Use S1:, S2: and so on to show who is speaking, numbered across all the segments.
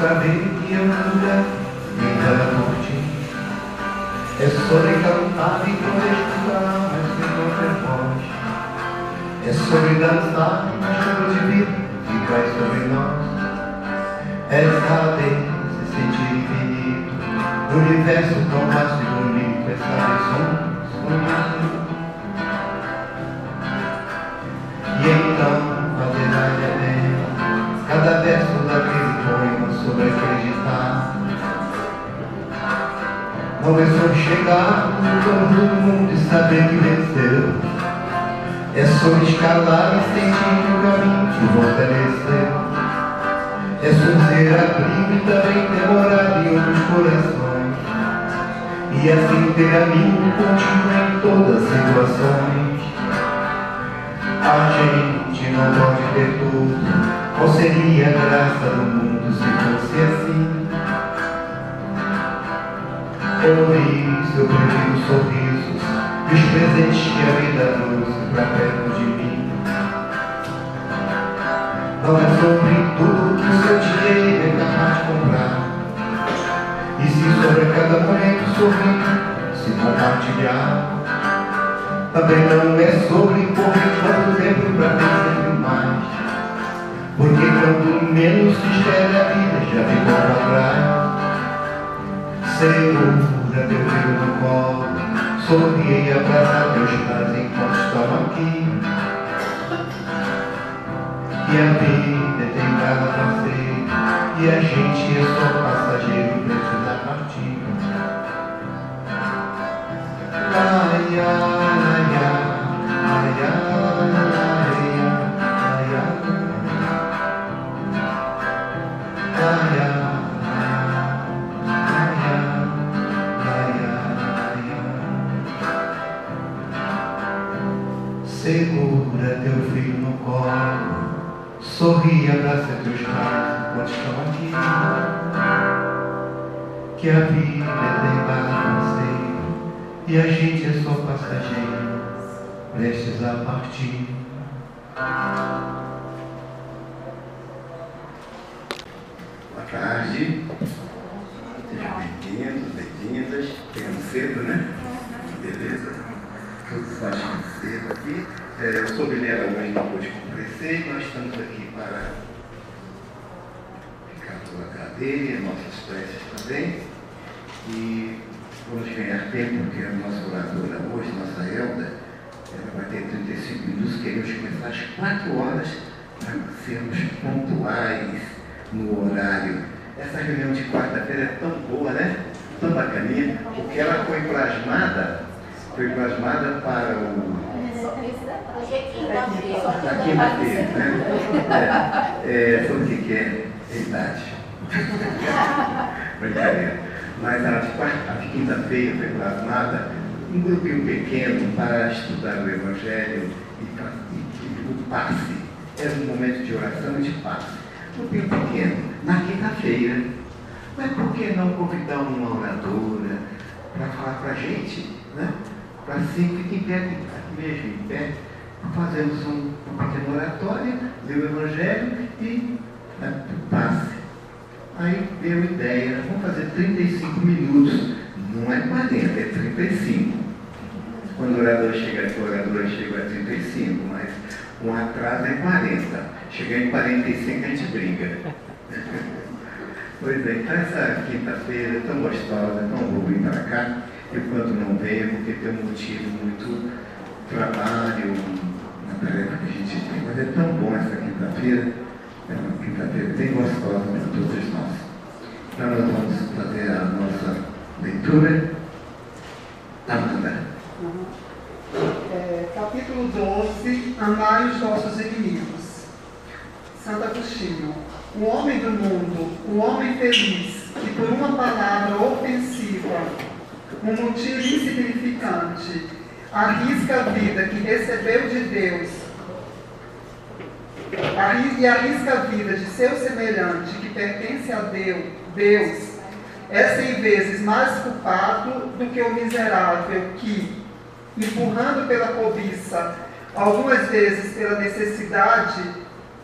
S1: saber que eu nunca viva por ti. É sobre cantar e poder escutar, mas sem qualquer voz. É sobre dançar na chuva de vida que cai sobre nós. É saber se sentir infinito, no universo tão vasto e bonito. É saber somos unidos. E então fazer valer a pena cada verso daquele poema sobre acreditar. Não é sobre chegar no topo do mundo e saber que venceu. É sobre escalar e sentir que o caminho te fortaleceu. É sobre ser abrigo e também ter morada em outros corações. E assim ter amigo contigo em todas as situações. A gente não pode ter tudo. Qual seria a graça do mundo se fosse assim? Por isso eu prefiro sorrisos e os presentes que a vida trouxe pra perto de mim. Não é sobre tudo que o seu dinheiro é capaz de comprar. E se sobre cada momento sorrir, se compartilhar. Também não é sobre correr quanto tempo pra ter sempre mais. Porque quanto menos se espera a vida já ficou pra trás. Segura teu filho no colo, sorria e abraça teus pais enquanto estão aqui. E a vida tem cada passeio, e a gente é só passageiro e precisa partir. Ai, ai, ai, ai, ai, ai, ai, ai. Segura teu filho no colo, sorri e abraça teus pais enquanto estão aqui. Que a vida tem cada passeio e a gente é só passageiro, prestes a partir.
S2: Boa tarde, sejam bem-vindos, bem-vindas. Chegando cedo, né? Beleza? Todos baixando cedo aqui. Eu sou Guilherme Almeida, não pôde comparecer, e nós estamos aqui para ficar pela cadeia, nossas preces também. E vamos ganhar tempo, porque a nossa oradora hoje, nossa Elda, ela vai ter 35 minutos, queremos começar às 4 horas para sermos pontuais no horário. Essa reunião de quarta-feira é tão boa, né? Tão bacaninha, porque ela foi plasmada para o...
S3: Hoje é quinta-feira.
S2: Quinta-feira, né? Sobre o que é idade. Brincadeira. Mas a de quinta-feira foi plasmada um grupinho pequeno para estudar o Evangelho e o passe. Era um momento de oração e de passe. Um grupinho pequeno, na quinta-feira. Mas por que não convidar uma oradora para falar para a gente, né? Para assim, fique em pé, aqui mesmo, em pé. Fazemos uma pequena oratória, ler o Evangelho e passe. Aí veio a ideia, vamos fazer 35 minutos. Não é 40, é 35. Quando o orador chega aqui, o orador chega a 35, mas com atraso é 40. Chegar em 45 a gente briga. Pois é, então essa quinta-feira é tão gostosa, tão boa vir para cá. Eu quando não venho, porque tem um motivo muito trabalho, uma tarefa que a gente tem. Mas é tão bom essa quinta-feira, é uma quinta-feira bem gostosa para todos nós. Então nós vamos fazer a nossa leitura. Amanda.
S4: Capítulo 12, Amai os vossos inimigos. Santo Agostinho. O homem do mundo, o homem feliz, que por uma palavra ofensiva, um motivo insignificante, arrisca a vida que recebeu de Deus e arrisca a vida de seu semelhante que pertence a Deus, é 100 vezes mais culpado do que o miserável que, empurrando pela cobiça, algumas vezes pela necessidade,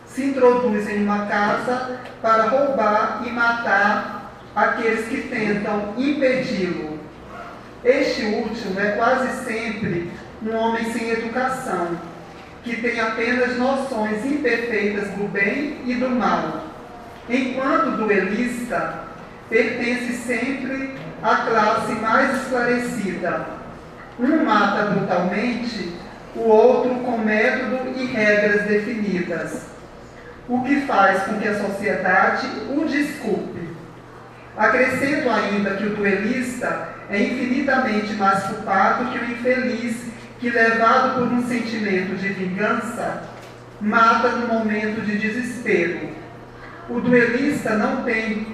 S4: se introduz em uma casa para roubar e matar matar aqueles que tentam impedi-lo. Este último é quase sempre um homem sem educação, que tem apenas noções imperfeitas do bem e do mal, enquanto o duelista pertence sempre à classe mais esclarecida. Um mata brutalmente, o outro com método e regras definidas, o que faz com que a sociedade o desculpe. Acrescento ainda que o duelista é infinitamente mais culpado que o infeliz que, levado por um sentimento de vingança, mata no momento de desespero. O duelista não tem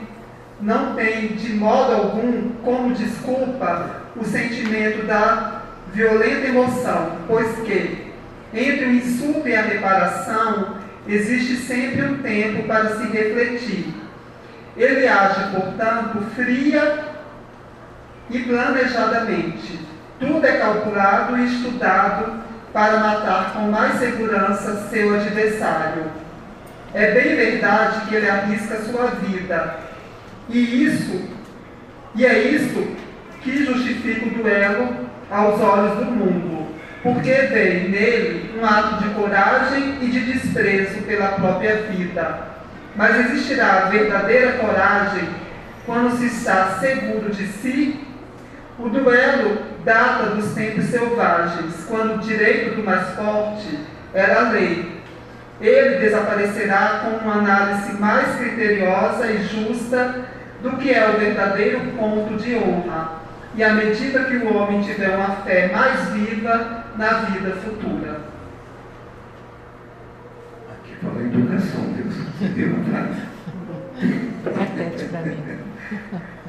S4: de modo algum como desculpa o sentimento da violenta emoção, pois que, entre o insulto e a reparação, existe sempre um tempo para se refletir. Ele age, portanto, fria e planejadamente. Tudo é calculado e estudado para matar com mais segurança seu adversário. É bem verdade que ele arrisca sua vida, e é isso que justifica o duelo aos olhos do mundo, porque vê nele um ato de coragem e de desprezo pela própria vida. Mas existirá a verdadeira coragem quando se está seguro de si. O duelo data dos tempos selvagens, quando o direito do mais forte era a lei. Ele desaparecerá com uma análise mais criteriosa e justa do que é o verdadeiro ponto de honra, e à medida que o homem tiver uma fé mais viva na vida futura.
S2: Aqui fala educação, Deus. Você viu a frase?
S5: Repete para mim.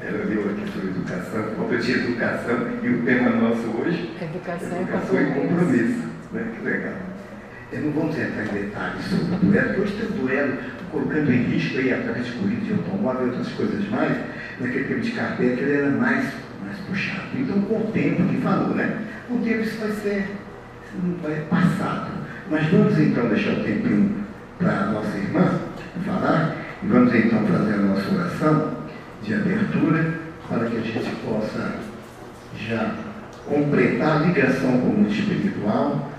S2: Ela leu aqui sobre educação, falta de educação, e o tema nosso hoje
S5: Educação
S2: e compromisso. Né? Que legal. Não vamos entrar em detalhes sobre o duelo, porque hoje tem o duelo colocando em risco aí, através de corrida de automóvel e outras coisas mais. Naquele tempo de Kardec ele era mais puxado. Então, com o tempo, que falou, né? Com o tempo isso vai passado. Mas vamos então deixar o tempinho para a nossa irmã falar, e vamos então fazer a nossa oração de abertura, para que a gente possa já completar a ligação com o mundo espiritual,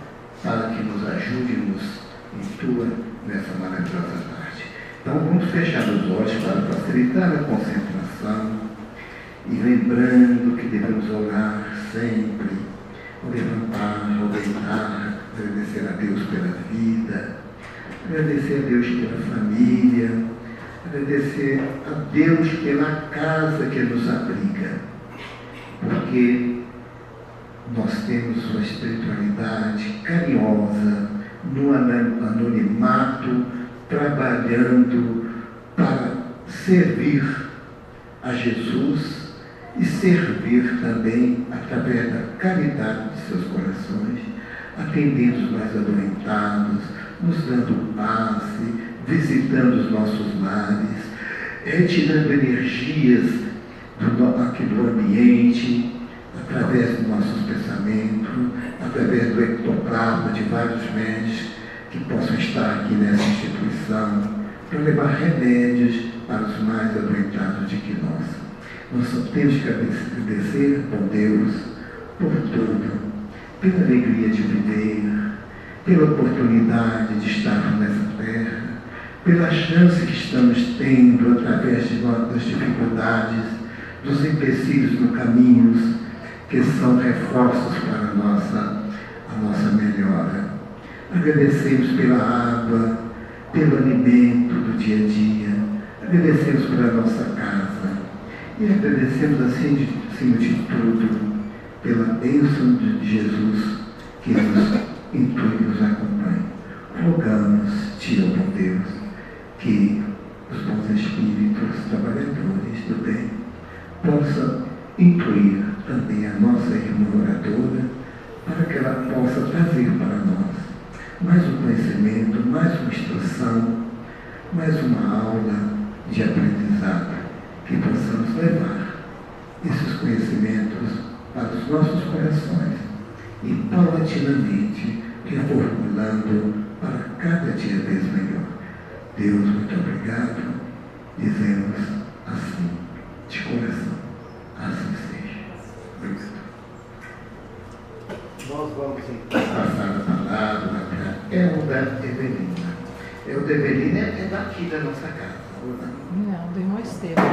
S2: para que nos ajude, nos intua nessa maravilhosa tarde. Então vamos fechar os olhos para facilitar a concentração, e lembrando que devemos orar sempre, ao levantar, ao deitar, agradecer a Deus pela vida, agradecer a Deus pela família, agradecer a Deus pela casa que nos abriga, porque nós temos uma espiritualidade carinhosa, no anonimato, trabalhando para servir a Jesus e servir também através da caridade de seus corações, atendendo os mais adoentados, nos dando passe, visitando os nossos lares, retirando energias aqui do ambiente, através dos nossos pensamentos, através do ectoplasma de vários médicos que possam estar aqui nessa instituição, para levar remédios para os mais adoentados de que nós. Nós só temos que agradecer, bom Deus, por tudo, pela alegria de viver, pela oportunidade de estarmos nessa terra, pela chance que estamos tendo através das dificuldades, dos empecilhos no caminho, que são reforços para a nossa melhora. Agradecemos pela água, pelo alimento do dia a dia, agradecemos pela nossa casa e agradecemos, acima de tudo, pela bênção de Jesus que nos intui e nos acompanha. Rogamos-te, ó bom Deus, que os bons espíritos, trabalhadores do bem, possam intuir também a nossa irmã oradora, para que ela possa trazer para nós mais um conhecimento, mais uma instrução, mais uma aula de aprendizado, que possamos levar esses conhecimentos para os nossos corações e paulatinamente reformulando para cada dia vez melhor. Deus, muito obrigado. Dizemos O do Evelina é daqui da nossa casa, ou não?
S5: Não, do irmão Estevam.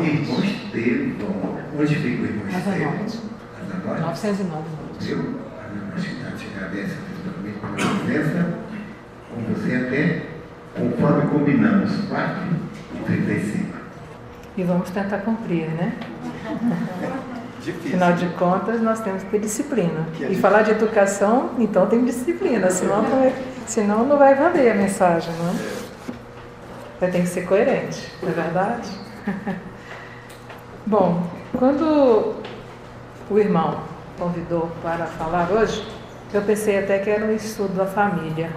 S2: Irmão Estevam. Onde fica o irmão
S5: Asa
S2: Estevam?
S5: Norte.
S2: Asa Norte?
S5: 909.
S2: Viu? Acho que te agradeço pela presença com você até, conforme combinamos, 4h35.
S5: E vamos tentar cumprir, né?
S6: Difícil.
S5: Afinal de contas, nós temos que ter disciplina.
S6: Que é
S5: E falar de educação, então tem disciplina, senão não vai valer a mensagem, não é? Tem que ser coerente, não é verdade? Bom, quando o irmão convidou para falar hoje, eu pensei até que era um estudo da família,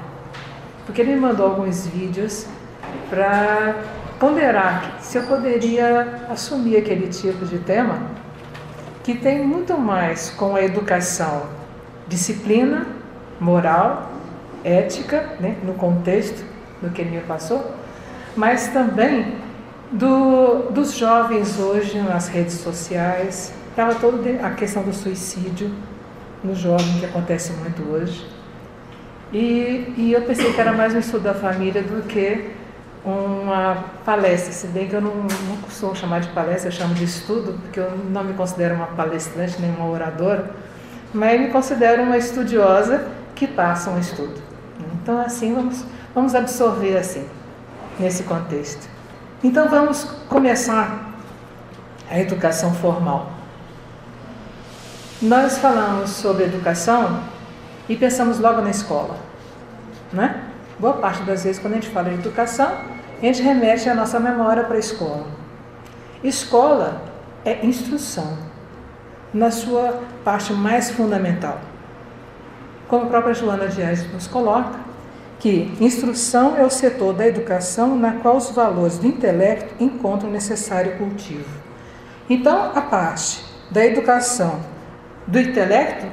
S5: porque ele me mandou alguns vídeos para ponderar se eu poderia assumir aquele tipo de tema que tem muito mais com a educação, disciplina, moral, ética, né, no contexto do que ele me passou, mas também dos jovens hoje nas redes sociais. Estava toda a questão do suicídio no jovem, que acontece muito hoje. E eu pensei que era mais um estudo da família do que uma palestra, se bem que eu não costumo chamar de palestra, eu chamo de estudo, porque eu não me considero uma palestrante nem uma oradora, mas me considero uma estudiosa que passa um estudo. Então, assim, vamos absorver assim, nesse contexto. Então, vamos começar a educação formal. Nós falamos sobre educação e pensamos logo na escola, né? Boa parte das vezes, quando a gente fala em educação, a gente remete a nossa memória para a escola. Escola é instrução, na sua parte mais fundamental. Como a própria Joana Dias nos coloca, que instrução é o setor da educação na qual os valores do intelecto encontram necessário cultivo. Então, a parte da educação do intelecto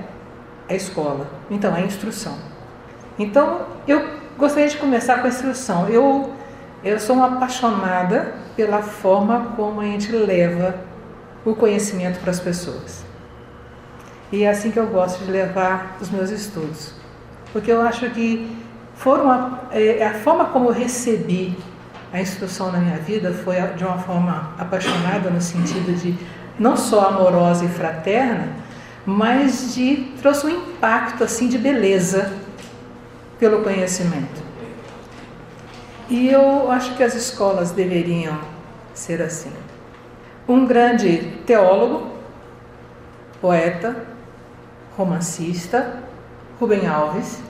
S5: é a escola, então é a instrução. Então, eu gostaria de começar com a instrução. Eu sou uma apaixonada pela forma como a gente leva o conhecimento para as pessoas. E é assim que eu gosto de levar os meus estudos. Porque eu acho que a forma como eu recebi a instrução na minha vida foi de uma forma apaixonada, no sentido de não só amorosa e fraterna, mas trouxe um impacto assim de beleza pelo conhecimento. E eu acho que as escolas deveriam ser assim. Um grande teólogo, poeta, romancista, Rubem Alves,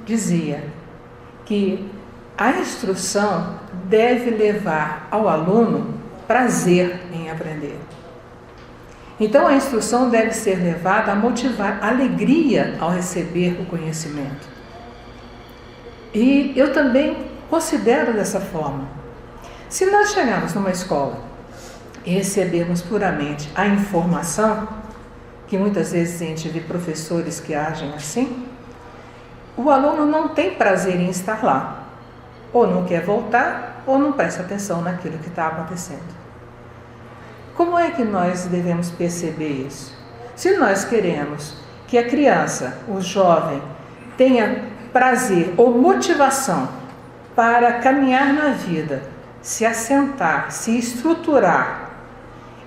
S5: dizia que a instrução deve levar ao aluno prazer em aprender. Então a instrução deve ser levada a motivar alegria ao receber o conhecimento. E eu também considero dessa forma. Se nós chegarmos numa escola e recebermos puramente a informação, que muitas vezes a gente vê professores que agem assim, o aluno não tem prazer em estar lá. Ou não quer voltar, ou não presta atenção naquilo que está acontecendo. Como é que nós devemos perceber isso? Se nós queremos que a criança, o jovem, tenha prazer ou motivação para caminhar na vida, se assentar, se estruturar,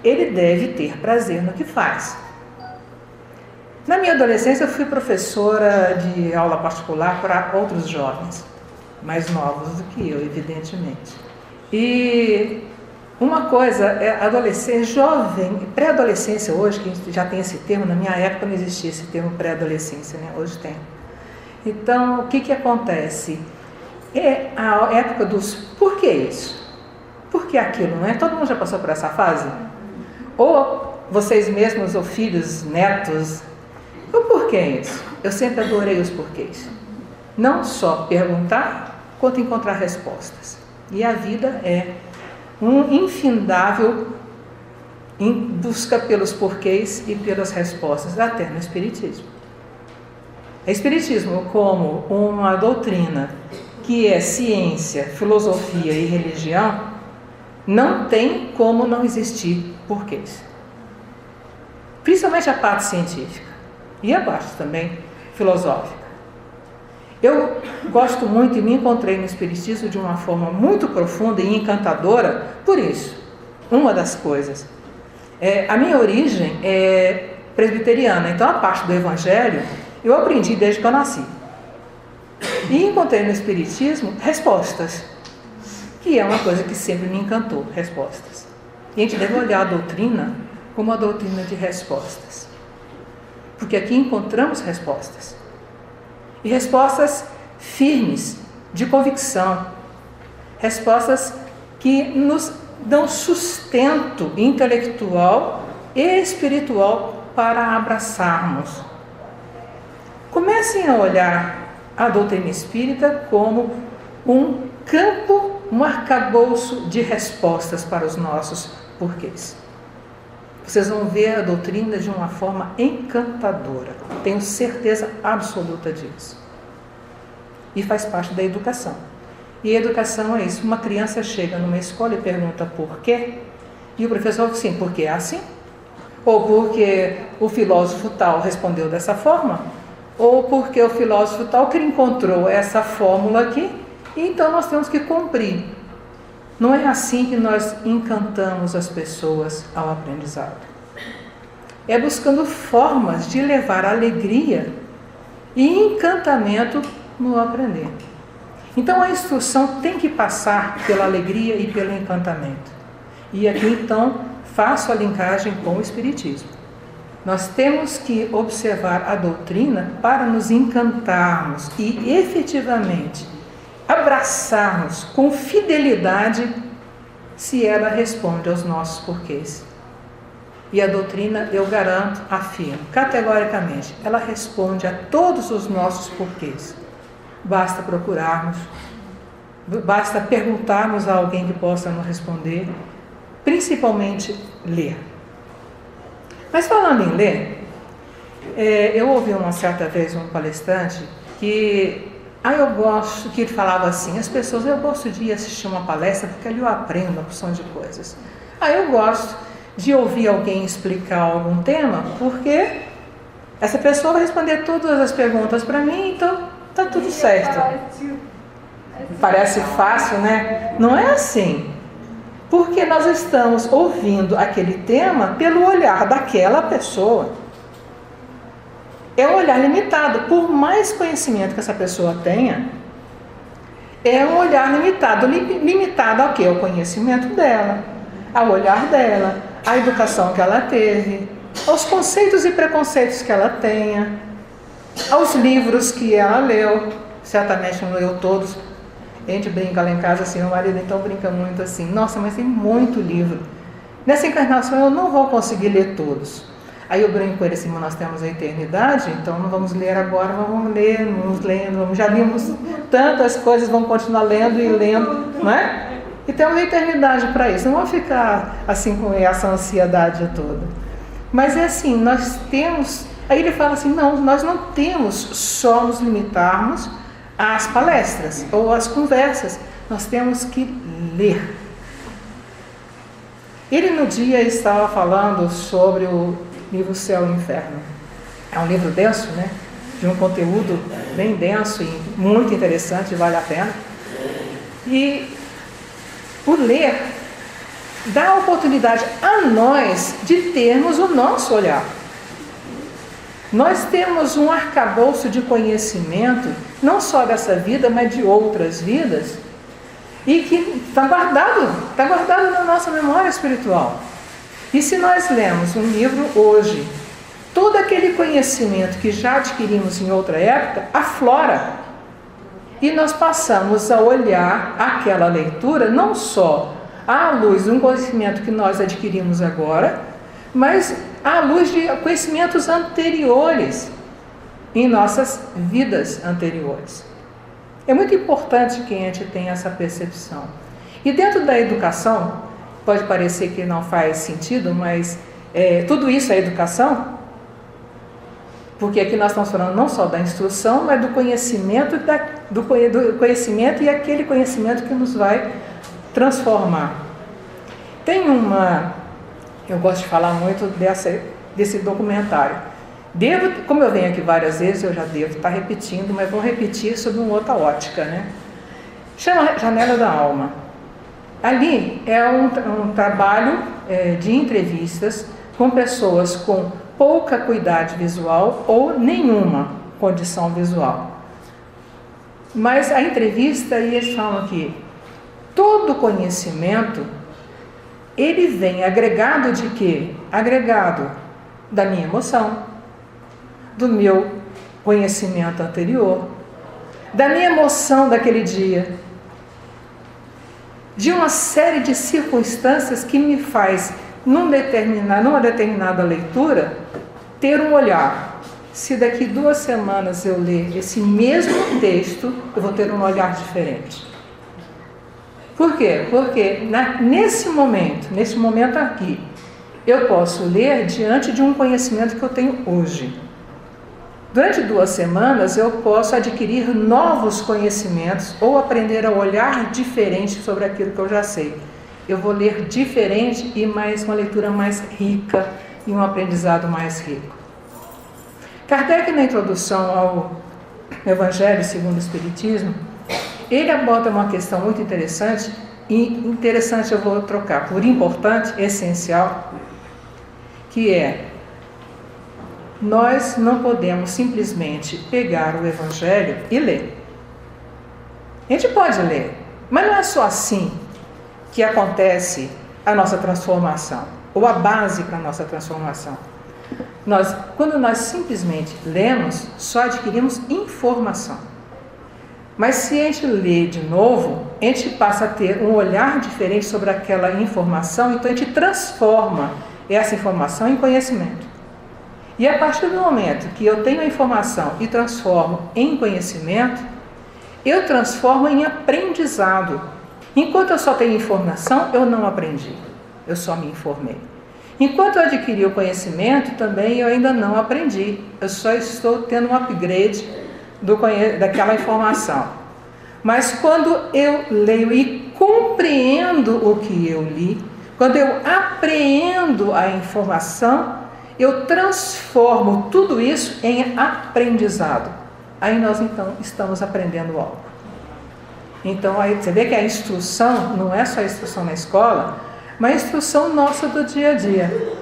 S5: ele deve ter prazer no que faz. Na minha adolescência, eu fui professora de aula particular para outros jovens, mais novos do que eu, evidentemente. E uma coisa é adolescência, jovem, pré-adolescência hoje, que já tem esse termo, na minha época não existia esse termo pré-adolescência, né? Hoje tem. Então, o que acontece? É a época dos por que isso? Por que aquilo, não é? Todo mundo já passou por essa fase? Ou vocês mesmos, ou filhos, netos, o porquê isso? Eu sempre adorei os porquês. Não só perguntar, quanto encontrar respostas. E a vida é um infindável em busca pelos porquês e pelas respostas, até no Espiritismo. O Espiritismo, como uma doutrina que é ciência, filosofia e religião, não tem como não existir porquês. Principalmente a parte científica e a parte também filosófica. Eu gosto muito e me encontrei no Espiritismo de uma forma muito profunda e encantadora por isso. Uma das coisas. A minha origem é presbiteriana, então a parte do Evangelho eu aprendi desde que eu nasci. E encontrei no Espiritismo respostas, que é uma coisa que sempre me encantou, respostas. E a gente deve olhar a doutrina como a doutrina de respostas. Porque aqui encontramos respostas. E respostas firmes, de convicção. Respostas que nos dão sustento intelectual e espiritual para abraçarmos. Comecem a olhar a doutrina espírita como um campo, um arcabouço de respostas para os nossos porquês. Vocês vão ver a doutrina de uma forma encantadora. Tenho certeza absoluta disso. E faz parte da educação. E a educação é isso. Uma criança chega numa escola e pergunta por quê? E o professor fala assim, porque é assim? Ou porque o filósofo tal respondeu dessa forma? Ou porque o filósofo tal que encontrou essa fórmula aqui? E então nós temos que cumprir. Não é assim que nós encantamos as pessoas ao aprendizado. É buscando formas de levar alegria e encantamento no aprender. Então a instrução tem que passar pela alegria e pelo encantamento. E aqui então faço a linkagem com o Espiritismo. Nós temos que observar a doutrina para nos encantarmos e efetivamente abraçarmos com fidelidade se ela responde aos nossos porquês. E a doutrina, eu garanto, afirmo, categoricamente, ela responde a todos os nossos porquês. Basta procurarmos, basta perguntarmos a alguém que possa nos responder, principalmente ler. Mas falando em ler, eu ouvi uma certa vez um palestrante que ele falava assim, as pessoas, eu gosto de assistir uma palestra porque ali eu aprendo uma porção de coisas. Eu gosto de ouvir alguém explicar algum tema porque essa pessoa vai responder todas as perguntas para mim, então tá tudo certo. Parece fácil, né? Não é assim. Porque nós estamos ouvindo aquele tema pelo olhar daquela pessoa. É um olhar limitado. Por mais conhecimento que essa pessoa tenha, é um olhar limitado. Limitado ao quê? Ao conhecimento dela, ao olhar dela, à educação que ela teve, aos conceitos e preconceitos que ela tenha, aos livros que ela leu. Certamente não leu todos. A gente brinca lá em casa assim, meu marido então brinca muito assim, nossa, mas tem muito livro. Nessa encarnação eu não vou conseguir ler todos. Aí eu brinco com ele assim, nós temos a eternidade, então não vamos ler agora, mas vamos lendo, já vimos tantas coisas, vamos continuar lendo e lendo, não é? E temos a eternidade para isso, não vamos ficar assim com essa ansiedade toda. Mas é assim, nós temos, aí ele fala assim, não, nós não temos só nos limitarmos às palestras ou às conversas, nós temos que ler. Ele no dia estava falando sobre o livro Céu e Inferno. É um livro denso, né? De um conteúdo bem denso e muito interessante, vale a pena. E o ler dá a oportunidade a nós de termos o nosso olhar. Nós temos um arcabouço de conhecimento, não só dessa vida, mas de outras vidas, e que está guardado na nossa memória espiritual. E se nós lemos um livro hoje, todo aquele conhecimento que já adquirimos em outra época aflora. E nós passamos a olhar aquela leitura não só à luz de um conhecimento que nós adquirimos agora, mas à luz de conhecimentos anteriores, em nossas vidas anteriores. É muito importante que a gente tenha essa percepção. E dentro da educação, pode parecer que não faz sentido, mas tudo isso é educação, porque aqui nós estamos falando não só da instrução, mas do conhecimento, do conhecimento e aquele conhecimento que nos vai transformar. Eu gosto de falar muito desse documentário, Como eu venho aqui várias vezes, eu já devo estar repetindo, mas vou repetir sob uma outra ótica, né? Chama Janela da Alma. Ali é um trabalho de entrevistas com pessoas com pouca acuidade visual ou nenhuma condição visual. Mas a entrevista, e eles falam que todo conhecimento, ele vem agregado de quê? Agregado da minha emoção, do meu conhecimento anterior, da minha emoção daquele dia, de uma série de circunstâncias que me faz, numa determinada leitura, ter um olhar. Se daqui 2 semanas eu ler esse mesmo texto, eu vou ter um olhar diferente. Por quê? Porque nesse momento aqui, eu posso ler diante de um conhecimento que eu tenho hoje. Durante 2 semanas eu posso adquirir novos conhecimentos ou aprender a olhar diferente sobre aquilo que eu já sei. Eu vou ler diferente e uma leitura mais rica e um aprendizado mais rico. Kardec, na introdução ao Evangelho segundo o Espiritismo, ele aborda uma questão muito interessante, e interessante eu vou trocar por importante, essencial, que é: nós não podemos simplesmente pegar o Evangelho e ler. A gente pode ler, mas não é só assim que acontece a nossa transformação, ou a base para a nossa transformação. Quando nós simplesmente lemos, só adquirimos informação. Mas se a gente lê de novo, a gente passa a ter um olhar diferente sobre aquela informação, então a gente transforma essa informação em conhecimento. E a partir do momento que eu tenho a informação e transformo em conhecimento, eu transformo em aprendizado. Enquanto eu só tenho informação, eu não aprendi, eu só me informei. Enquanto eu adquiri o conhecimento, também eu ainda não aprendi, eu só estou tendo um upgrade daquela informação. Mas quando eu leio e compreendo o que eu li, quando eu apreendo a informação, eu transformo tudo isso em aprendizado. Aí nós então estamos aprendendo algo. Então aí você vê que a instrução não é só a instrução na escola, mas a instrução nossa do dia a dia,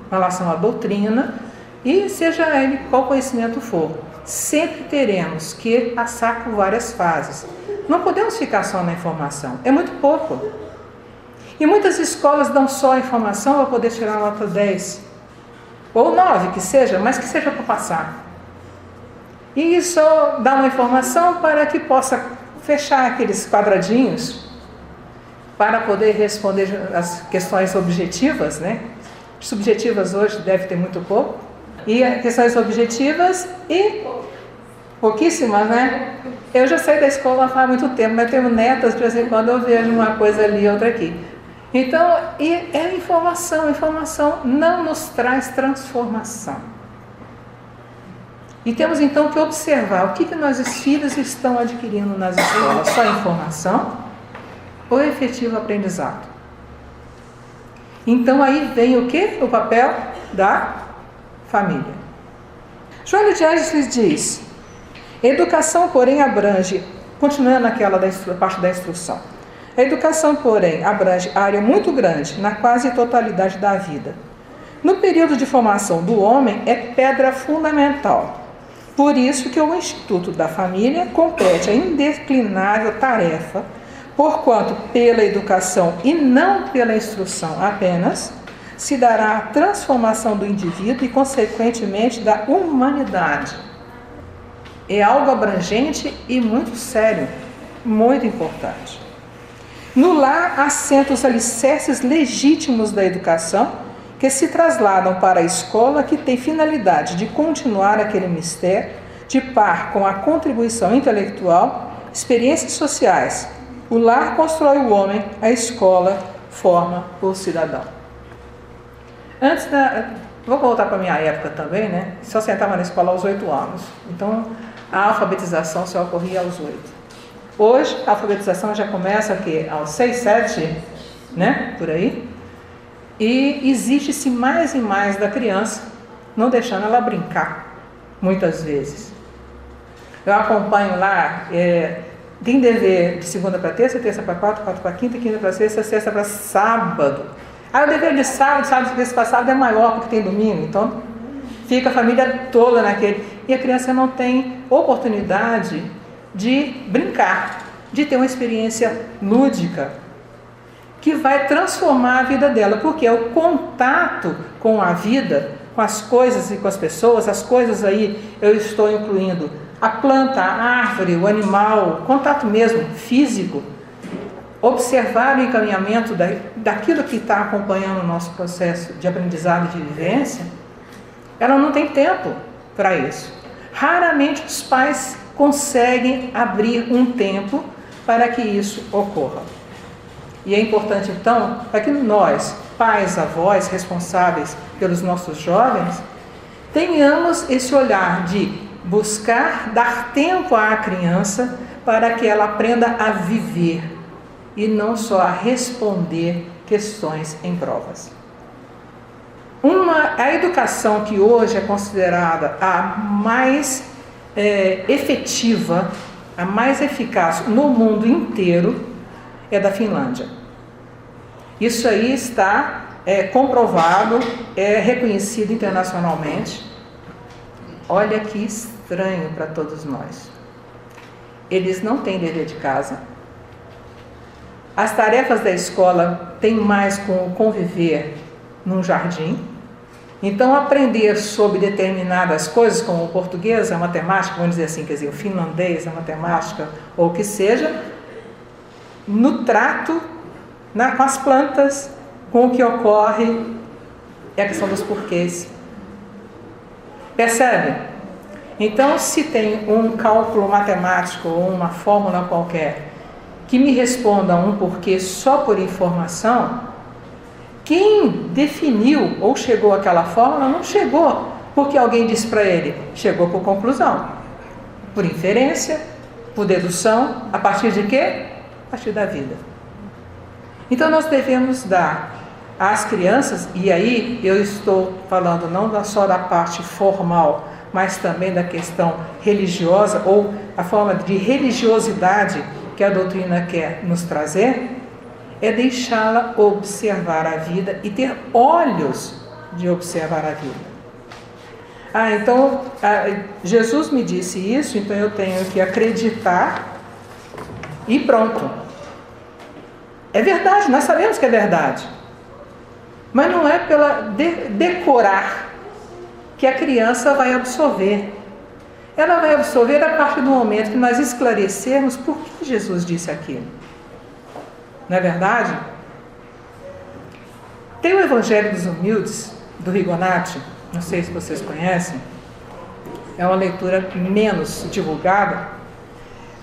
S5: em relação à doutrina, e seja ele qual conhecimento for. Sempre teremos que passar por várias fases. Não podemos ficar só na informação, é muito pouco. E muitas escolas dão só a informação para poder tirar a nota 10. Ou 9, que seja, mas que seja para passar. E só dá uma informação para que possa fechar aqueles quadradinhos para poder responder as questões objetivas, né? Subjetivas hoje deve ter muito pouco. E questões objetivas e pouquíssimas, né? Eu já saí da escola faz muito tempo, mas tenho netas, de vez em quando eu vejo uma coisa ali, outra aqui. Então, é informação. Informação não nos traz transformação. E temos então que observar o que nossos filhos estão adquirindo nas escolas. Só informação ou efetivo aprendizado? Então aí vem o quê? O papel da família. Joana de Ângeles diz: educação, porém, abrange, continuando naquela parte da instrução, a educação, porém, abrange área muito grande, na quase totalidade da vida. No período de formação do homem, é pedra fundamental. Por isso que o Instituto da Família compete a indeclinável tarefa, porquanto pela educação e não pela instrução apenas, se dará a transformação do indivíduo e, consequentemente, da humanidade. É algo abrangente e muito sério, muito importante. No lar, assentam os alicerces legítimos da educação, que se trasladam para a escola, que tem finalidade de continuar aquele mistério, de par com a contribuição intelectual, experiências sociais. O lar constrói o homem, a escola forma o cidadão. Vou voltar para a minha época também, né? Só sentava na escola aos 8 anos. Então, a alfabetização só ocorria aos 8. Hoje, a alfabetização já começa aqui aos 6, 7, né? Por aí. E exige-se mais e mais da criança não deixando ela brincar, muitas vezes. Eu acompanho lá, tem dever de segunda para terça para quarta, quarta para quinta, quinta para sexta para sábado. Aí o dever de sábado para sábado é maior porque tem domingo, então fica a família toda naquele. E a criança não tem oportunidade de brincar, de ter uma experiência lúdica que vai transformar a vida dela, porque é o contato com a vida, com as coisas e com as pessoas. As coisas aí eu estou incluindo a planta, a árvore, o animal, contato mesmo físico, observar o encaminhamento daquilo que está acompanhando o nosso processo de aprendizado e de vivência. Ela não tem tempo para isso. Raramente os pais conseguem abrir um tempo para que isso ocorra. E é importante então para que nós, pais, avós, responsáveis pelos nossos jovens, tenhamos esse olhar de buscar dar tempo à criança para que ela aprenda a viver e não só a responder questões em provas. A educação que hoje é considerada a mais efetiva, a mais eficaz no mundo inteiro, é da Finlândia. Isso aí está comprovado, é reconhecido internacionalmente. Olha que estranho para todos nós. Eles não têm dever de casa. As tarefas da escola têm mais com o conviver num jardim. Então, aprender sobre determinadas coisas, como o português, a matemática, vamos dizer assim, quer dizer, o finlandês, a matemática, ou o que seja, no trato, com as plantas, com o que ocorre, é a questão dos porquês. Percebe? Então, se tem um cálculo matemático ou uma fórmula qualquer que me responda um porquê só por informação, quem definiu ou chegou àquela fórmula não chegou porque alguém disse para ele, chegou por conclusão, por inferência, por dedução, a partir de quê? A partir da vida. Então nós devemos dar às crianças, e aí eu estou falando não só da parte formal, mas também da questão religiosa ou a forma de religiosidade que a doutrina quer nos trazer, é deixá-la observar a vida e ter olhos de observar a vida. Então, Jesus me disse isso, então eu tenho que acreditar e pronto. É verdade, nós sabemos que é verdade. Mas não é pela decorar que a criança vai absorver. Ela vai absorver a partir do momento que nós esclarecermos por que Jesus disse aquilo. Não é verdade? Tem o Evangelho dos Humildes, do Rigonati, não sei se vocês conhecem, é uma leitura menos divulgada,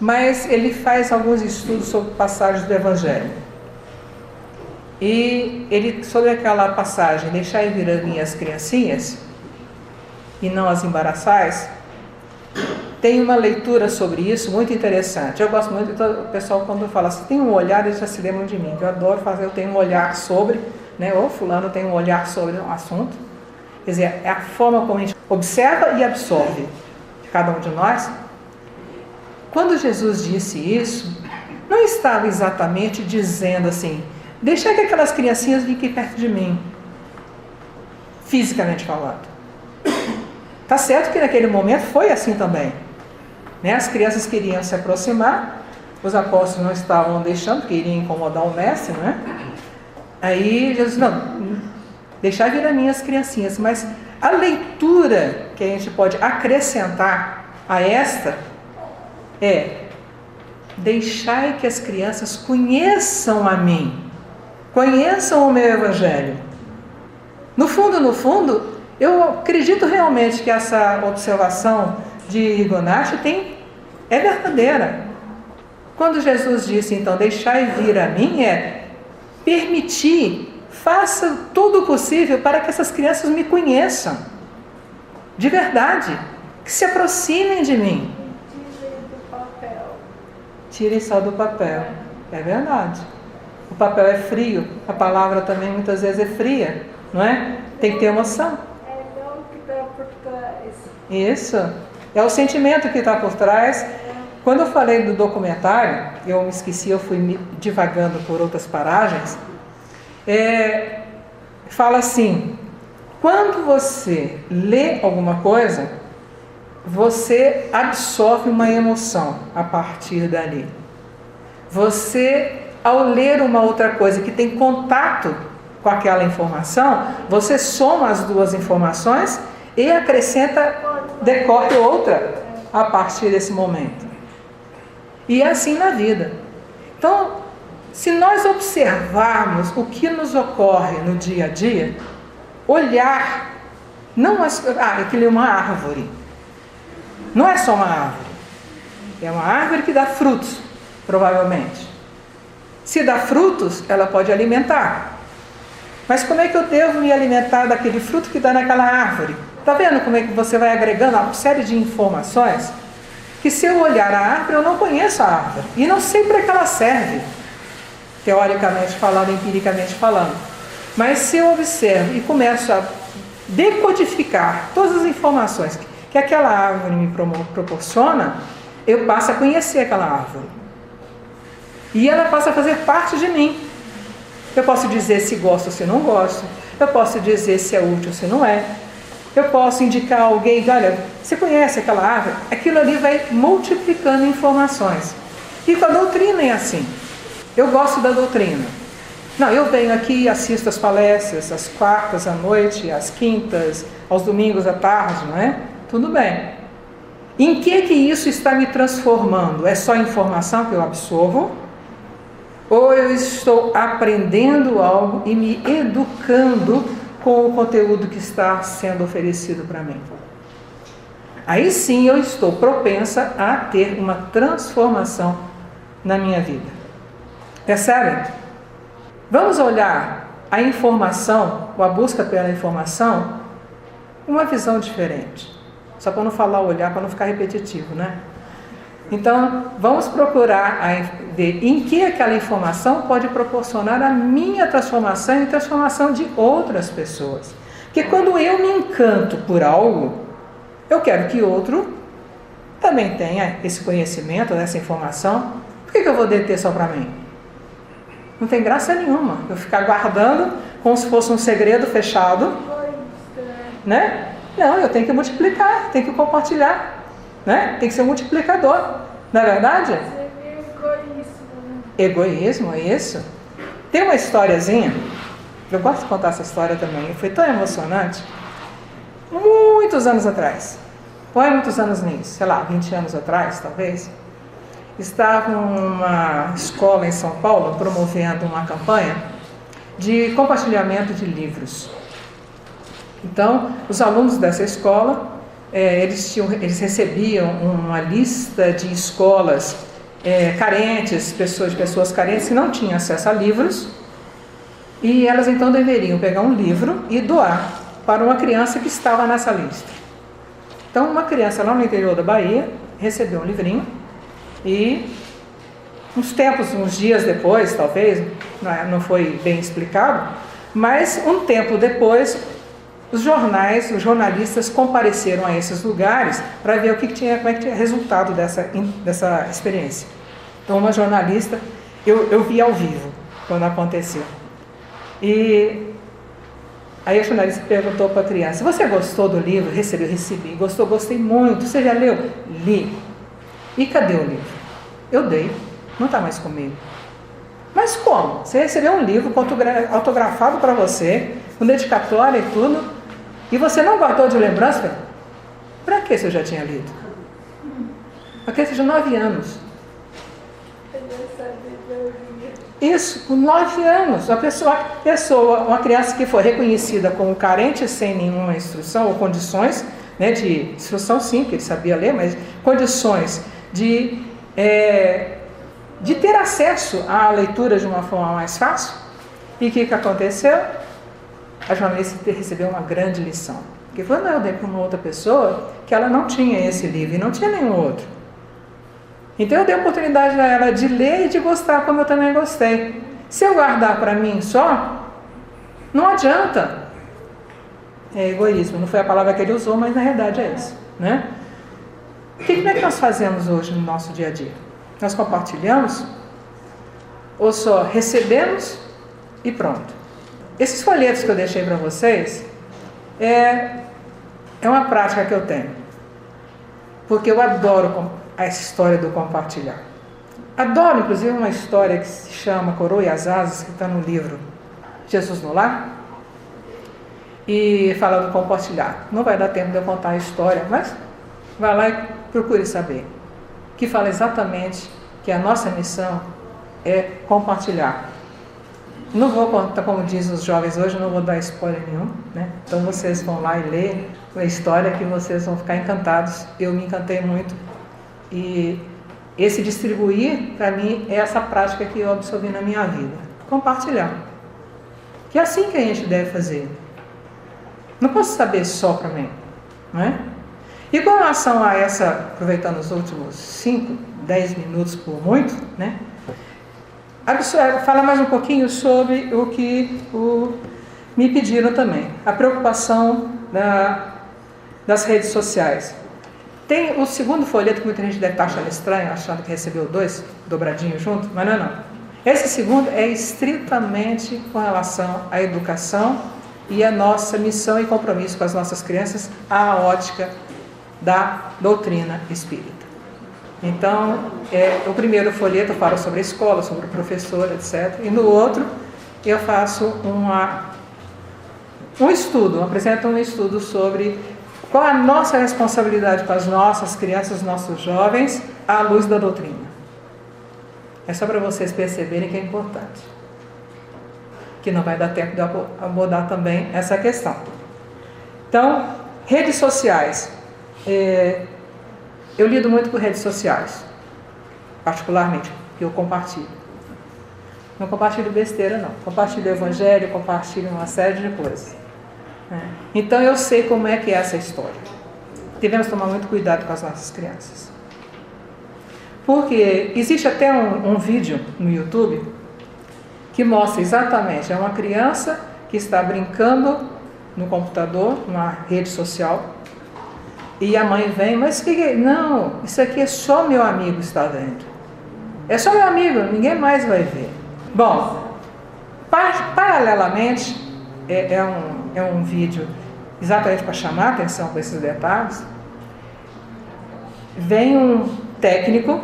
S5: mas ele faz alguns estudos sobre passagens do Evangelho. E ele, sobre aquela passagem, deixai vir as minhas criancinhas e não as embaraçais, tem uma leitura sobre isso muito interessante. Eu gosto muito, o pessoal quando fala assim, tem um olhar, eles já se lembram de mim. Eu adoro fazer, eu tenho um olhar sobre, ou fulano tem um olhar sobre um assunto. Quer dizer, é a forma como a gente observa e absorve de cada um de nós. Quando Jesus disse isso, não estava exatamente dizendo assim, deixa que aquelas criancinhas fiquem perto de mim, fisicamente falando. Tá certo que naquele momento foi assim também. As crianças queriam se aproximar, os apóstolos não estavam deixando, porque iriam incomodar o mestre, não é? Aí Jesus, não, deixar vir as minhas criancinhas, mas a leitura que a gente pode acrescentar a esta é: deixai que as crianças conheçam a mim, conheçam o meu Evangelho. No fundo, eu acredito realmente que essa observação de Rigonati é verdadeira. Quando Jesus disse, então, deixai vir a mim, permitir, faça tudo o possível para que essas crianças me conheçam, de verdade, que se aproximem de mim. Tirem só do papel. É verdade. O papel é frio, a palavra também muitas vezes é fria, não é? Tem que ter emoção.
S3: Então, que pelo
S5: Isso. É o sentimento que está por trás. Quando eu falei do documentário, eu me esqueci, eu fui divagando por outras paragens. Fala assim: quando você lê alguma coisa, você absorve uma emoção a partir dali. Você, ao ler uma outra coisa que tem contato com aquela informação, você soma as duas informações e acrescenta, decorre outra a partir desse momento. E é assim na vida. Então, se nós observarmos o que nos ocorre no dia a dia, olhar, não aquilo é uma árvore. Não é só uma árvore. É uma árvore que dá frutos, provavelmente. Se dá frutos, ela pode alimentar. Mas como é que eu devo me alimentar daquele fruto que dá naquela árvore? Está vendo como é que você vai agregando uma série de informações? Que se eu olhar a árvore, eu não conheço a árvore. E não sei para que ela serve, teoricamente falando, empiricamente falando. Mas se eu observo e começo a decodificar todas as informações que aquela árvore me proporciona, eu passo a conhecer aquela árvore. E ela passa a fazer parte de mim. Eu posso dizer se gosto ou se não gosto. Eu posso dizer se é útil ou se não é. Eu posso indicar a alguém, olha, você conhece aquela árvore? Aquilo ali vai multiplicando informações. E com a doutrina é assim. Eu gosto da doutrina. Não, eu venho aqui e assisto as palestras, às quartas à noite, às quintas, aos domingos à tarde, não é? Tudo bem. Em que isso está me transformando? É só informação que eu absorvo? Ou eu estou aprendendo algo e me educando com o conteúdo que está sendo oferecido para mim? Aí sim eu estou propensa a ter uma transformação na minha vida. Percebem? Vamos olhar a informação, ou a busca pela informação, uma visão diferente. Só para não falar olhar, para não ficar repetitivo, né? Então, vamos procurar ver em que aquela informação pode proporcionar a minha transformação e a transformação de outras pessoas. Porque quando eu me encanto por algo, eu quero que outro também tenha esse conhecimento, essa informação. Por que eu vou deter só para mim? Não tem graça nenhuma eu ficar guardando como se fosse um segredo fechado, né? Não, eu tenho que multiplicar, tenho que compartilhar, né? Tem que ser um multiplicador, não é verdade? Egoísmo, é isso? Tem uma historiazinha, eu gosto de contar essa história também, foi tão emocionante. Muitos anos atrás, ou é muitos anos nisso, sei lá, 20 anos atrás, talvez, estava uma escola em São Paulo promovendo uma campanha de compartilhamento de livros. Então, os alunos dessa escola, eles recebiam uma lista de escolas carentes, pessoas carentes que não tinham acesso a livros, e elas então deveriam pegar um livro e doar para uma criança que estava nessa lista. Então, uma criança lá no interior da Bahia recebeu um livrinho e uns dias depois, talvez, não foi bem explicado, mas um tempo depois, os jornalistas compareceram a esses lugares para ver como é que tinha resultado dessa experiência. Então, uma jornalista, eu vi ao vivo quando aconteceu. E aí a jornalista perguntou para a criança: você gostou do livro? Recebi. Gostou? Gostei muito. Você já leu? Li. E cadê o livro? Eu dei. Não está mais comigo. Mas como? Você recebeu um livro autografado para você, com dedicatória e tudo, e você não guardou de lembrança? Para que você já tinha lido? Porque você tinha 9 anos. Isso, com 9 anos. Uma criança que foi reconhecida como carente sem nenhuma instrução ou condições, né, de instrução sim, que ele sabia ler, mas condições de ter acesso à leitura de uma forma mais fácil. E o que aconteceu? A jornalista recebeu uma grande lição. Porque quando eu dei para uma outra pessoa que ela não tinha esse livro e não tinha nenhum outro. Então eu dei a oportunidade a ela de ler e de gostar como eu também gostei. Se eu guardar para mim só, não adianta. É egoísmo, não foi a palavra que ele usou, mas na realidade é isso, né? Como é que nós fazemos hoje no nosso dia a dia? Nós compartilhamos ou só recebemos e pronto? Esses folhetos que eu deixei para vocês é uma prática que eu tenho, porque eu adoro a história do compartilhar. Adoro, inclusive, uma história que se chama Coroa e as Asas, que está no livro Jesus no Lar, e fala do compartilhar. Não vai dar tempo de eu contar a história, mas vai lá e procure saber, que fala exatamente que a nossa missão é compartilhar. Não vou contar, como dizem os jovens hoje, não vou dar spoiler nenhum, né? Então vocês vão lá e lerem a história que vocês vão ficar encantados. Eu me encantei muito. E esse distribuir, para mim, é essa prática que eu absorvi na minha vida. Compartilhar. Que é assim que a gente deve fazer. Não posso saber só para mim, não é? E com relação a essa, aproveitando os últimos 5, 10 minutos por muito, né? Falar mais um pouquinho sobre o que me pediram também. A preocupação das redes sociais. Tem o segundo folheto que muita gente deve estar achando estranho, achando que recebeu 2 dobradinhos junto, mas não. Esse segundo é estritamente com relação à educação e a nossa missão e compromisso com as nossas crianças, a ótica da doutrina espírita. Então, o primeiro folheto eu falo sobre a escola, sobre o professor, etc. E no outro eu faço um estudo, apresento um estudo sobre qual a nossa responsabilidade com as nossas crianças, nossos jovens, à luz da doutrina. É só para vocês perceberem que é importante. Que não vai dar tempo de abordar também essa questão. Então, redes sociais. Eu lido muito por redes sociais, particularmente, que eu compartilho. Não compartilho besteira, não. Compartilho evangelho, compartilho uma série de coisas. Então eu sei como é que é essa história. Devemos tomar muito cuidado com as nossas crianças. Porque existe até um vídeo no YouTube que mostra exatamente, é uma criança que está brincando no computador, numa rede social, e a mãe vem, mas não, isso aqui é só meu amigo está vendo. É só meu amigo, ninguém mais vai ver. Bom, paralelamente, é um vídeo exatamente para chamar a atenção com esses detalhes. Vem um técnico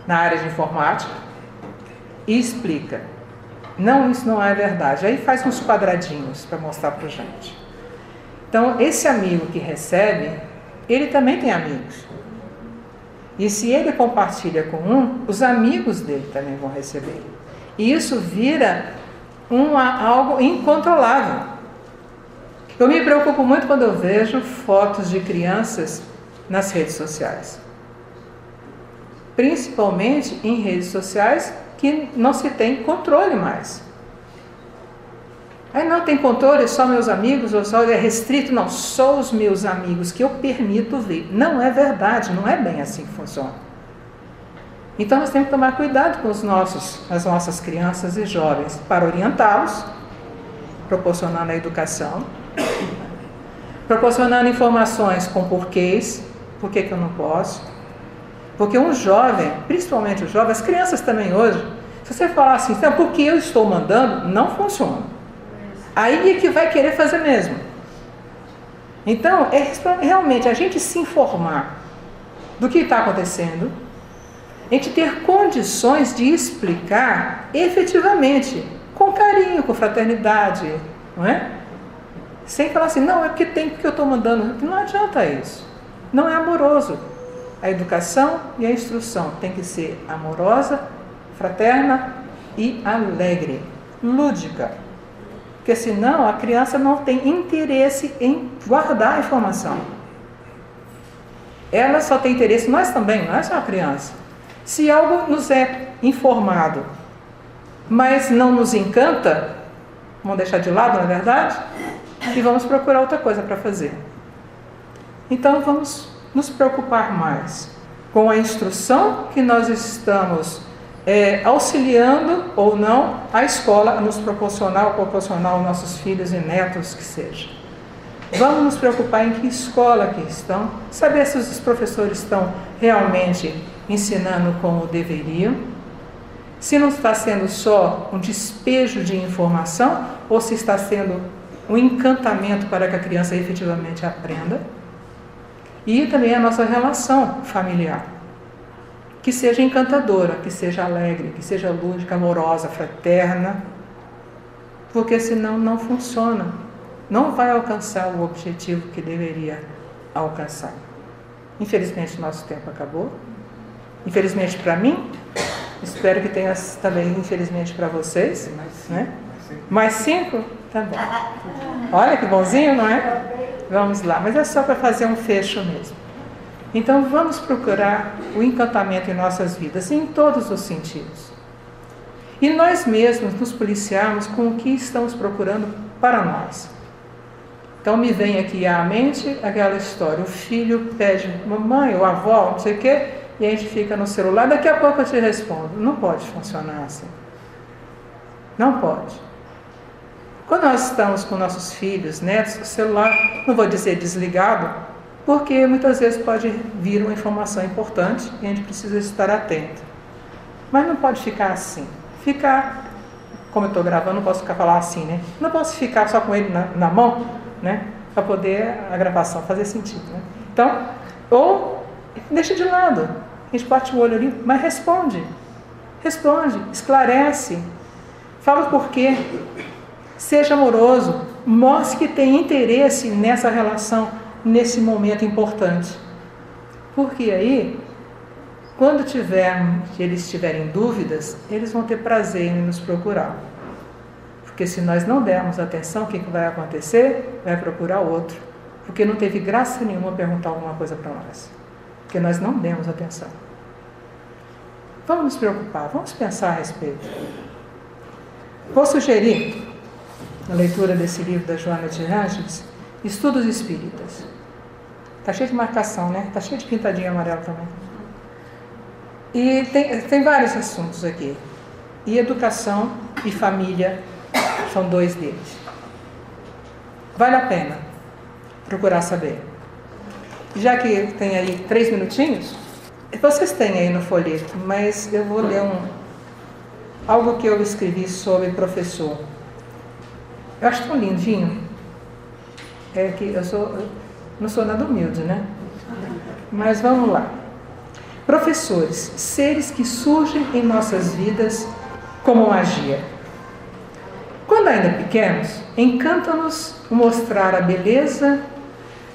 S5: na área de informática e explica. Não, isso não é verdade. Aí faz uns quadradinhos para mostrar para a gente. Então, esse amigo que recebe, ele também tem amigos. E se ele compartilha com os amigos dele também vão receber. E isso vira algo incontrolável. Eu me preocupo muito quando eu vejo fotos de crianças nas redes sociais. Principalmente em redes sociais que não se tem controle mais. Aí não tem controle, só meus amigos, ou só é restrito, não, só os meus amigos que eu permito ver. Não é verdade, não é bem assim que funciona. Então nós temos que tomar cuidado com as nossas crianças e jovens para orientá-los, proporcionando a educação, proporcionando informações com porquês, por que eu não posso. Porque um jovem, principalmente o jovem, as crianças também hoje, se você falar assim, então, porque eu estou mandando, não funciona. Aí é que vai querer fazer mesmo. Então, realmente a gente se informar do que está acontecendo, a gente ter condições de explicar efetivamente, com carinho, com fraternidade, não é? Sem falar assim, não, é porque eu estou mandando. Não adianta isso. Não é amoroso. A educação e a instrução tem que ser amorosa, fraterna e alegre, lúdica. Porque senão a criança não tem interesse em guardar a informação. Ela só tem interesse, nós também, não é só a criança. Se algo nos é informado, mas não nos encanta, vamos deixar de lado, não é verdade? E vamos procurar outra coisa para fazer. Então vamos nos preocupar mais com a instrução que nós estamos auxiliando ou não a escola a nos proporcionar aos nossos filhos e netos que seja. Vamos nos preocupar em que escola que estão, saber se os professores estão realmente ensinando como deveriam, se não está sendo só um despejo de informação ou se está sendo um encantamento para que a criança efetivamente aprenda. E também a nossa relação familiar, que seja encantadora, que seja alegre, que seja lúdica, amorosa, fraterna, porque senão não funciona, não vai alcançar o objetivo que deveria alcançar. Infelizmente nosso tempo acabou, infelizmente para mim, espero que tenha também infelizmente para vocês, né? Mais 5? Tá bom. Olha que bonzinho, não é? Vamos lá, mas é só para fazer um fecho mesmo. Então vamos procurar o encantamento em nossas vidas, em todos os sentidos. E nós mesmos nos policiarmos com o que estamos procurando para nós. Então me vem aqui à mente aquela história, o filho pede mamãe ou avó, não sei o quê, e a gente fica no celular, daqui a pouco eu te respondo. Não pode funcionar assim. Não pode. Quando nós estamos com nossos filhos, netos, o celular, não vou dizer desligado, porque muitas vezes pode vir uma informação importante e a gente precisa estar atento. Mas não pode ficar assim. Ficar, como eu estou gravando, não posso falar assim, né? Não posso ficar só com ele na mão, né? Para poder a gravação fazer sentido, né? Então, ou deixa de lado. A gente bate o olho ali, mas responde. Responde, esclarece. Fala o porquê. Seja amoroso, mostre que tem interesse nessa relação, nesse momento importante. Porque aí, quando eles tiverem dúvidas, eles vão ter prazer em nos procurar. Porque se nós não dermos atenção, o que vai acontecer? Vai procurar outro. Porque não teve graça nenhuma perguntar alguma coisa para nós. Porque nós não demos atenção. Vamos nos preocupar, vamos pensar a respeito. Vou sugerir na leitura desse livro da Joana de Ângeles, Estudos Espíritas. Está cheio de marcação, né? Está cheio de pintadinha amarela também. E tem vários assuntos aqui. E educação e família são 2 deles. Vale a pena procurar saber. Já que tem aí 3 minutinhos, vocês têm aí no folheto, mas eu vou ler algo que eu escrevi sobre professor. Eu acho tão lindinho. É que eu não sou nada humilde, né? Mas vamos lá. Professores, seres que surgem em nossas vidas como magia. Quando ainda pequenos, encanta-nos mostrar a beleza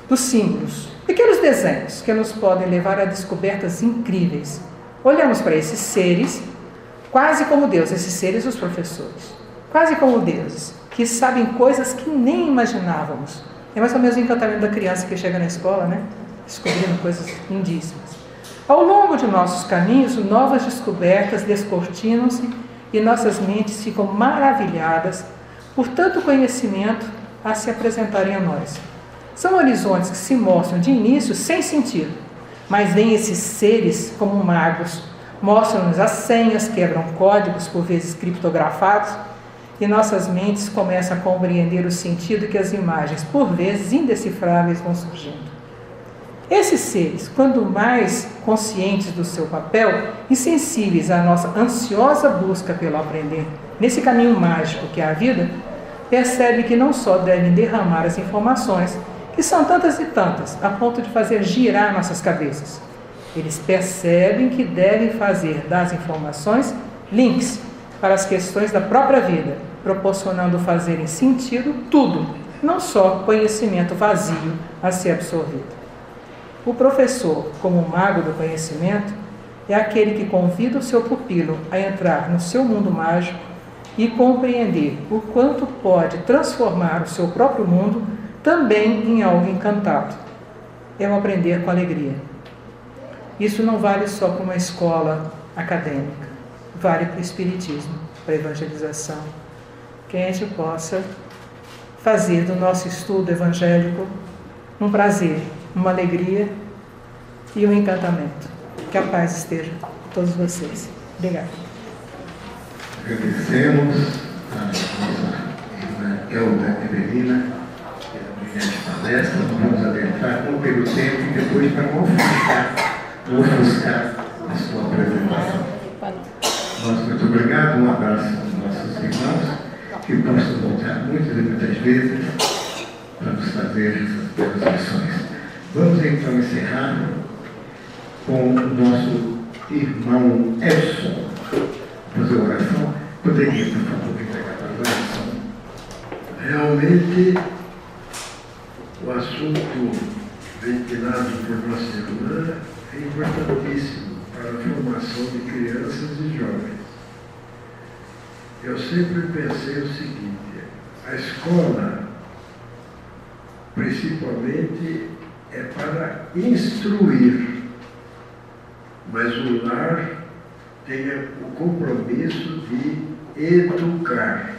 S5: dos símbolos, pequenos desenhos que nos podem levar a descobertas incríveis. Olhamos para esses seres quase como Deus, esses seres, os professores, quase como deuses, que sabem coisas que nem imaginávamos. É mais ou menos o encantamento da criança que chega na escola, né? Descobrindo coisas lindíssimas. Ao longo de nossos caminhos, novas descobertas descortinam-se e nossas mentes ficam maravilhadas por tanto conhecimento a se apresentarem a nós. São horizontes que se mostram de início sem sentido, mas vêm esses seres como magos, mostram-nos as senhas, quebram códigos por vezes criptografados, e nossas mentes começam a compreender o sentido que as imagens, por vezes indecifráveis, vão surgindo. Esses seres, quando mais conscientes do seu papel e sensíveis à nossa ansiosa busca pelo aprender, nesse caminho mágico que é a vida, percebem que não só devem derramar as informações, que são tantas e tantas, a ponto de fazer girar nossas cabeças. Eles percebem que devem fazer das informações links para as questões da própria vida, proporcionando fazerem sentido tudo, não só conhecimento vazio a ser absorvido. O professor, como mago do conhecimento, é aquele que convida o seu pupilo a entrar no seu mundo mágico e compreender o quanto pode transformar o seu próprio mundo também em algo encantado. É o aprender com alegria. Isso não vale só para uma escola acadêmica, vale para o espiritismo, para a evangelização, que a gente possa fazer do nosso estudo evangélico um prazer, uma alegria e um encantamento. Que a paz esteja com todos vocês. Obrigada.
S2: Agradecemos a nossa irmã Elda Evelina pela brilhante palestra. Vamos adentrar não pelo tempo e depois para não ofuscar a sua apresentação. Nosso muito obrigado, um abraço aos nossos irmãos, que possam voltar muitas e muitas vezes para nos fazer essas belas lições. Vamos então encerrar com o nosso irmão Edson. Fazer oração. Poderia, por favor, entregar para a oração.
S7: Realmente, o assunto ventilado por nossa irmã é importantíssimo para a formação de crianças e jovens. Eu sempre pensei o seguinte: a escola, principalmente, é para instruir, mas o lar tem o compromisso de educar,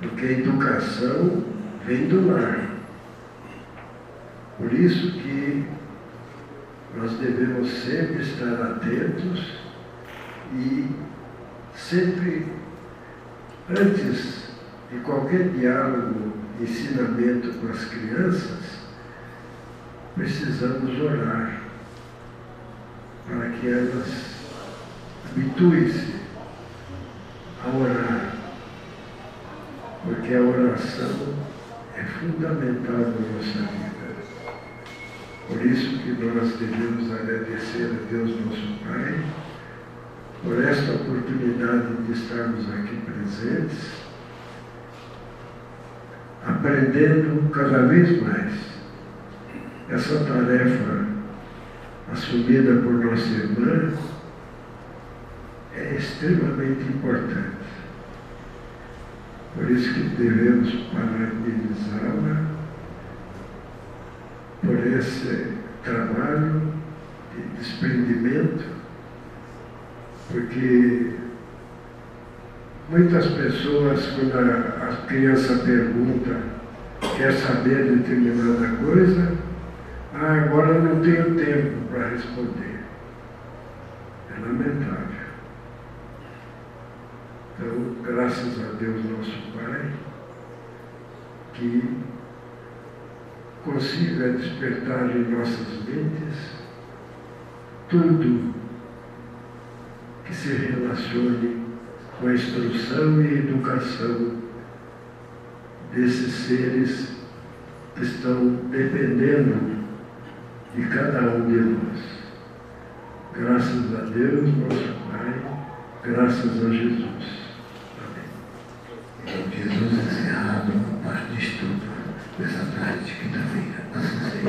S7: porque a educação vem do lar. Por isso que nós devemos sempre estar atentos e sempre, antes de qualquer diálogo, ensinamento com as crianças, precisamos orar para que elas habituem-se a orar, porque a oração é fundamental na nossa vida. Por isso que nós devemos agradecer a Deus nosso Pai por esta oportunidade de estarmos aqui presentes, aprendendo cada vez mais. Essa tarefa assumida por nossa irmã é extremamente importante. Por isso que devemos parabenizá-la por esse trabalho de desprendimento, porque muitas pessoas, quando a criança pergunta, quer saber determinada coisa, agora eu não tenho tempo para responder. É lamentável. Então, graças a Deus nosso Pai, que consiga despertar em nossas mentes tudo que se relacione com a instrução e educação desses seres que estão dependendo de cada um de nós. Graças a Deus, nosso Pai, graças a Jesus.
S2: Jesus encerrado, parte de estudo dessa tarde de quinta-feira. Assim seja.